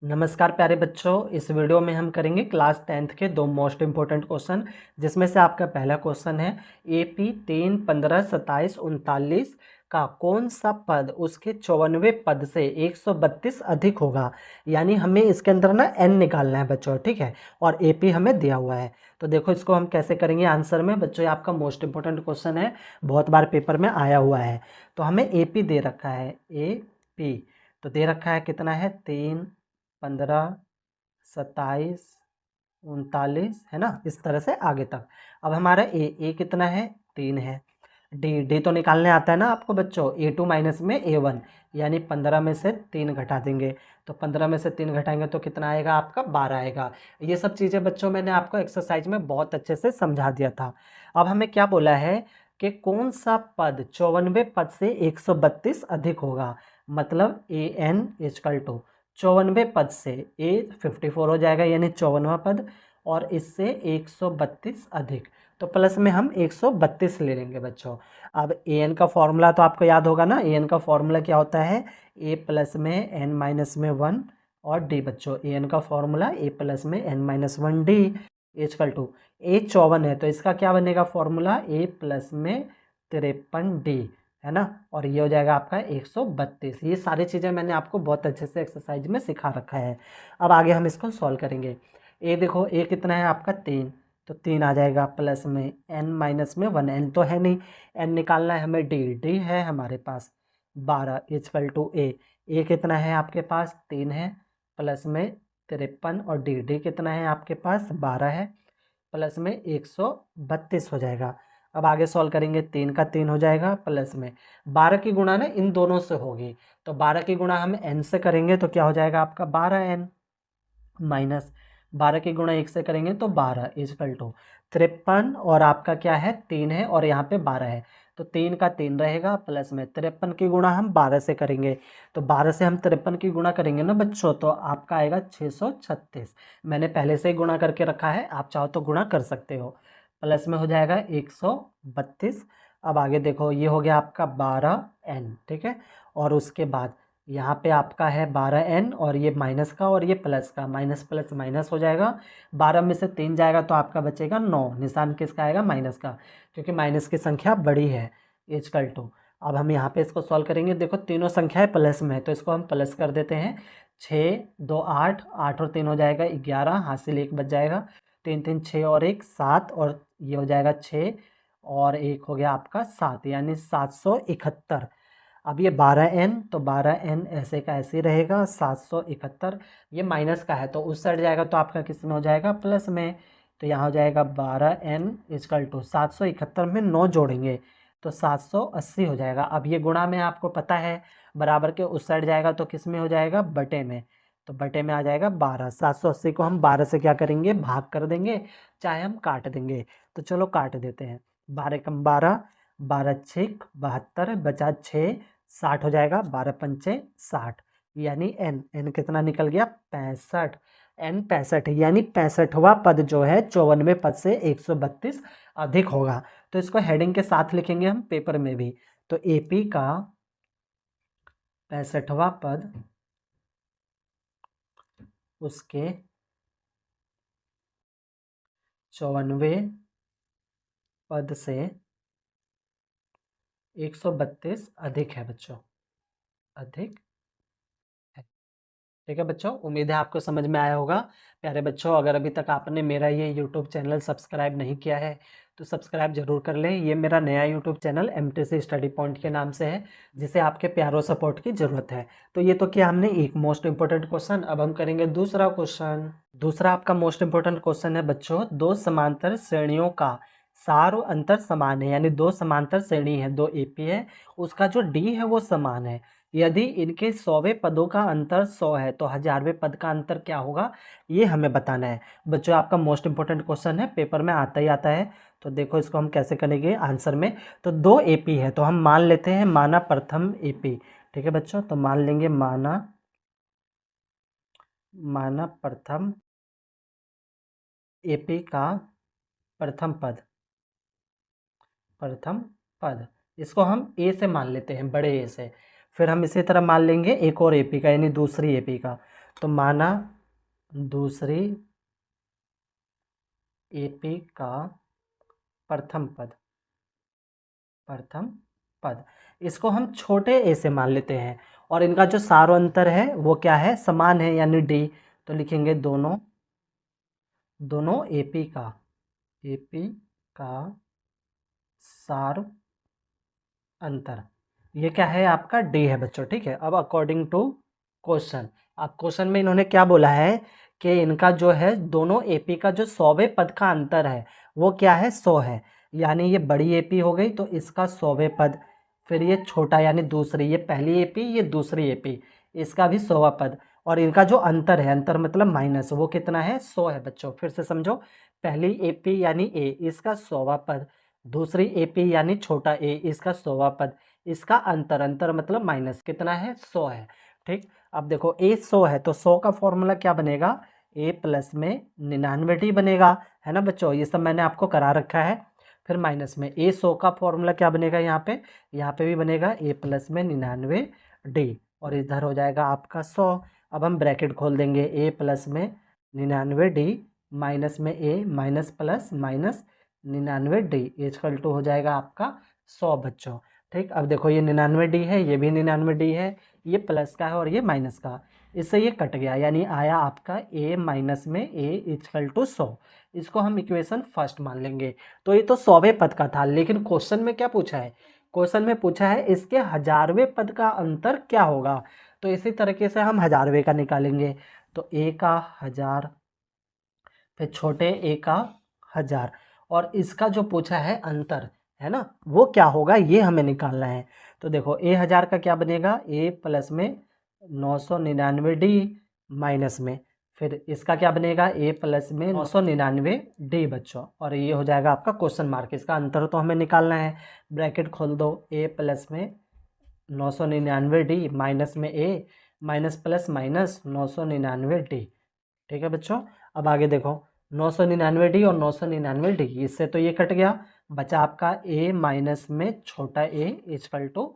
नमस्कार प्यारे बच्चों। इस वीडियो में हम करेंगे क्लास 10th के दो मोस्ट इम्पोर्टेंट क्वेश्चन, जिसमें से आपका पहला क्वेश्चन है AP 3, 15, 27, 39 का कौन सा पद उसके 54वें पद से 132 अधिक होगा। यानी हमें इसके अंदर ना n निकालना है बच्चों, ठीक है। और AP हमें दिया हुआ है, तो देखो इसको हम कैसे करेंगे आंसर में। बच्चों ये आपका मोस्ट इम्पोर्टेंट क्वेश्चन है, बहुत बार पेपर में आया हुआ है। तो हमें AP दे रखा है, AP तो दे रखा है कितना है 3, 15, 27, 39 है ना, इस तरह से आगे तक। अब हमारा ए कितना है 3 है। डी तो निकालने आता है ना आपको बच्चों, A2 माइनस में A1, यानी 15 में से 3 घटा देंगे। तो 15 में से 3 घटाएंगे तो कितना आएगा आपका 12 आएगा। ये सब चीज़ें बच्चों मैंने आपको एक्सरसाइज में बहुत अच्छे से समझा दिया था। अब हमें क्या बोला है कि कौन सा पद 54वें पद से 132 अधिक होगा। मतलब AN इजकल टू 54वें पद से A 54 हो जाएगा, यानी 54वां पद, और इससे 132 अधिक, तो प्लस में हम 132 ले लेंगे बच्चों। अब AN का फॉर्मूला तो आपको याद होगा ना, AN का फॉर्मूला क्या होता है, A प्लस में N माइनस में 1 और D बच्चों। AN का फॉर्मूला A प्लस में N minus 1 D equal to A 54 है तो इसका क्या बनेगा फॉर्मूला, A प्लस में 53 D, है ना। और ये हो जाएगा आपका 132। ये सारी चीज़ें मैंने आपको बहुत अच्छे से एक्सरसाइज में सिखा रखा है। अब आगे हम इसको सॉल्व करेंगे। ए देखो, ए कितना है आपका 3, तो 3 आ जाएगा, प्लस में n माइनस में 1, n तो है नहीं, n निकालना है हमें, डी है हमारे पास 12 इजकल टू ए कितना है आपके पास 3 है, प्लस में 53, और डी कितना है आपके पास 12 है, प्लस में 132 हो जाएगा। अब आगे सॉल्व करेंगे, 3 का 3 हो जाएगा, प्लस में 12 की गुणा ना इन दोनों से होगी, तो 12 की गुणा हम n से करेंगे तो क्या हो जाएगा आपका 12n, माइनस 12 की गुणा 1 से करेंगे तो 12 इजकल टू 53, और आपका क्या है 3 है और यहाँ पे 12 है, तो 3 का 3 रहेगा, प्लस में 53 की गुणा हम 12 से करेंगे, तो 12 से हम 53 की गुणा करेंगे ना बच्चों, तो आपका आएगा 636। मैंने पहले से ही गुणा करके रखा है, आप चाहो तो गुणा कर सकते हो। प्लस में हो जाएगा 132। अब आगे देखो, ये हो गया आपका 12n, ठीक है। और उसके बाद यहाँ पे आपका है 12n, और ये माइनस का और ये प्लस का, माइनस प्लस माइनस हो जाएगा। 12 में से 3 जाएगा तो आपका बचेगा 9, निशान किसका आएगा माइनस का, क्योंकि माइनस की संख्या बड़ी है इजकल टू। अब हम यहाँ पे इसको सॉल्व करेंगे, देखो तीनों संख्याएं प्लस में है तो इसको हम प्लस कर देते हैं। 6 2 8, 8 और 3 हो जाएगा 11, हासिल 1 बच जाएगा, 3 3 6 और 1 7, और ये हो जाएगा 6 और 1 हो गया आपका 7, यानी 771। अब ये 12n, तो 12n ऐसे का ऐसे ही रहेगा, 771। ये माइनस का है तो उस साइड जाएगा तो आपका किस में हो जाएगा प्लस में, तो यहाँ हो जाएगा 12n इजकल टू 771 में 9 जोड़ेंगे तो 780 हो जाएगा। अब ये गुणा में आपको पता है, बराबर के उस साइड जाएगा तो किस में हो जाएगा बटे में, तो बटे में आ जाएगा 12। 780 को हम 12 से क्या करेंगे भाग कर देंगे, चाहे हम काट देंगे, तो चलो काट देते हैं। 12 कम 12, 12 छिक 72, बचा 6, 60 हो जाएगा, 12 पंचे 60, यानी n कितना निकल गया 65, n 65, यानी 65वां पद जो है 54वें पद से 132 अधिक होगा। तो इसको हेडिंग के साथ लिखेंगे हम पेपर में भी, तो AP का 65वां पद उसके 54वें पद से 132 अधिक है बच्चों, अधिक है। ठीक है बच्चों, उम्मीद है आपको समझ में आया होगा। प्यारे बच्चों, अगर अभी तक आपने मेरा ये यूट्यूब चैनल सब्सक्राइब नहीं किया है तो सब्सक्राइब जरूर कर लें। ये मेरा नया YouTube channel MTC study point के नाम से है, जिसे आपके प्यारो सपोर्ट की ज़रूरत है। तो ये तो किया हमने एक मोस्ट इंपॉर्टेंट क्वेश्चन, अब हम करेंगे दूसरा क्वेश्चन। दूसरा आपका मोस्ट इंपॉर्टेंट क्वेश्चन है बच्चों, दो समांतर श्रेणियों का सार और अंतर समान है, यानी दो समांतर श्रेणी है, दो AP है, उसका जो D है वो समान है। यदि इनके 100वें पदों का अंतर 100 है तो 1000वें पद का अंतर क्या होगा, ये हमें बताना है बच्चों। आपका मोस्ट इंपॉर्टेंट क्वेश्चन है, पेपर में आता ही आता है। तो देखो इसको हम कैसे करेंगे आंसर में। तो दो AP है तो हम मान लेते हैं, माना प्रथम AP, ठीक है बच्चों। तो मान लेंगे माना प्रथम AP का प्रथम पद, प्रथम पद, इसको हम A से मान लेते हैं, बड़े A से। फिर हम इसी तरह मान लेंगे एक और AP का, यानी दूसरी AP का। तो माना दूसरी एपी का प्रथम पद, प्रथम पद, इसको हम छोटे ए से मान लेते हैं और इनका जो सारों है वो क्या है, समान है यानी डी। तो लिखेंगे दोनों एपी का सार अंतर, ये क्या है आपका डी है बच्चों। ठीक है, अब अकॉर्डिंग टू क्वेश्चन, अब क्वेश्चन में इन्होंने क्या बोला है कि इनका जो है दोनों एपी का जो 100वें पद का अंतर है वो क्या है, 100 है। यानी ये बड़ी एपी हो गई तो इसका 100वें पद, फिर ये छोटा यानी दूसरी, ये पहली एपी ये दूसरी एपी, इसका भी 100वां पद, और इनका जो अंतर है, अंतर मतलब माइनस, वो कितना है, 100 है बच्चों। फिर से समझो, पहली एपी यानी ए, इसका 100वां पद, दूसरी एपी यानी छोटा ए, इसका 100वां पद, इसका अंतर, अंतर मतलब माइनस, कितना है, 100 है। ठीक, अब देखो ए 100 है तो 100 का फॉर्मूला क्या बनेगा, ए प्लस में 99 बनेगा, है ना बच्चों, ये सब मैंने आपको करा रखा है। फिर माइनस में ए 100 का फॉर्मूला क्या बनेगा, यहाँ पे भी बनेगा ए प्लस में 99 और इधर हो जाएगा आपका 100। अब हम ब्रैकेट खोल देंगे, ए प्लस में 99 माइनस में a, minus plus minus 99 equal to हो जाएगा आपका 100 बच्चों। ठीक, अब देखो ये 99 है, ये भी 99 है, ये प्लस का है और ये माइनस का, इससे ये कट गया, यानी आया आपका a माइनस में a इक्वल टू 100। इसको हम इक्वेशन फर्स्ट मान लेंगे। तो ये तो 100वें पद का था, लेकिन क्वेश्चन में क्या पूछा है, क्वेश्चन में पूछा है इसके 1000वें पद का अंतर क्या होगा। तो इसी तरीके से हम 1000वें का निकालेंगे, तो a का 1000, फिर छोटे a का 1000, और इसका जो पूछा है अंतर, है ना, वो क्या होगा ये हमें निकालना है। तो देखो a 1000 का क्या बनेगा, a प्लस में 999 माइनस में, फिर इसका क्या बनेगा, a प्लस में 999 बच्चों, और ये हो जाएगा आपका क्वेश्चन मार्क। इसका अंतर तो हमें निकालना है, ब्रैकेट खोल दो, a प्लस में 999 माइनस में a, माइनस प्लस माइनस 999। ठीक है बच्चों, अब आगे देखो 999 और 999 इससे तो ये कट गया, बचा आपका a माइनस में छोटा a equal to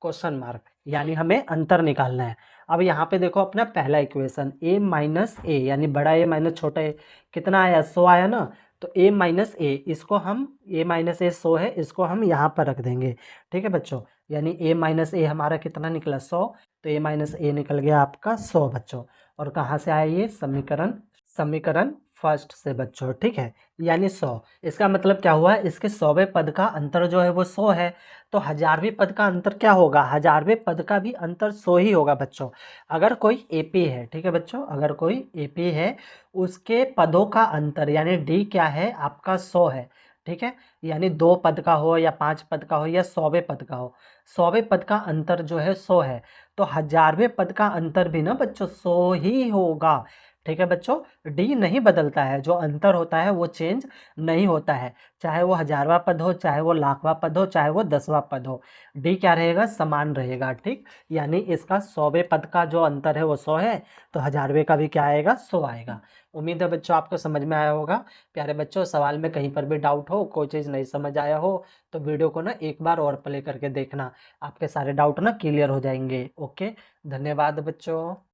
question mark, यानी हमें अंतर निकालना है। अब यहाँ पे देखो अपना पहला इक्वेशन, a माइनस ए यानी बड़ा a माइनस छोटा a, कितना आया, 100 आया ना। तो a माइनस ए, इसको हम a माइनस ए 100 है, इसको हम यहाँ पर रख देंगे। ठीक है बच्चों, यानी a माइनस ए हमारा कितना निकला, 100, तो a माइनस ए निकल गया आपका 100 बच्चों। और कहाँ से आया ये, समीकरण फर्स्ट से बच्चों। ठीक है, यानी 100, इसका मतलब क्या हुआ, इसके 100वें पद का अंतर जो है वो 100 है, तो 1000वें पद का अंतर क्या होगा, 1000वें पद का भी अंतर 100 ही होगा बच्चों। अगर कोई एपी है, ठीक है बच्चों, अगर कोई एपी है, उसके पदों का अंतर यानी डी क्या है आपका, 100 है। ठीक है, यानी 2 पद का हो या 5 पद का हो या 100वें पद का हो, 100वें पद का अंतर जो है 100 है, तो 1000वें पद का अंतर भी ना बच्चों 100 ही होगा। ठीक है बच्चों, डी नहीं बदलता है, जो अंतर होता है वो चेंज नहीं होता है, चाहे वो 1000वां पद हो, चाहे वो लाखवां पद हो, चाहे वो 10वां पद हो, डी क्या रहेगा, समान रहेगा। ठीक, यानी इसका 100वें पद का जो अंतर है वो 100 है, तो 1000वें का भी क्या आएगा, 100 आएगा। उम्मीद है बच्चों आपको समझ में आया होगा। प्यारे बच्चों, सवाल में कहीं पर भी डाउट हो, कोई चीज़ नहीं समझ आया हो, तो वीडियो को ना एक बार और प्ले करके देखना, आपके सारे डाउट ना क्लियर हो जाएंगे। ओके, धन्यवाद बच्चों।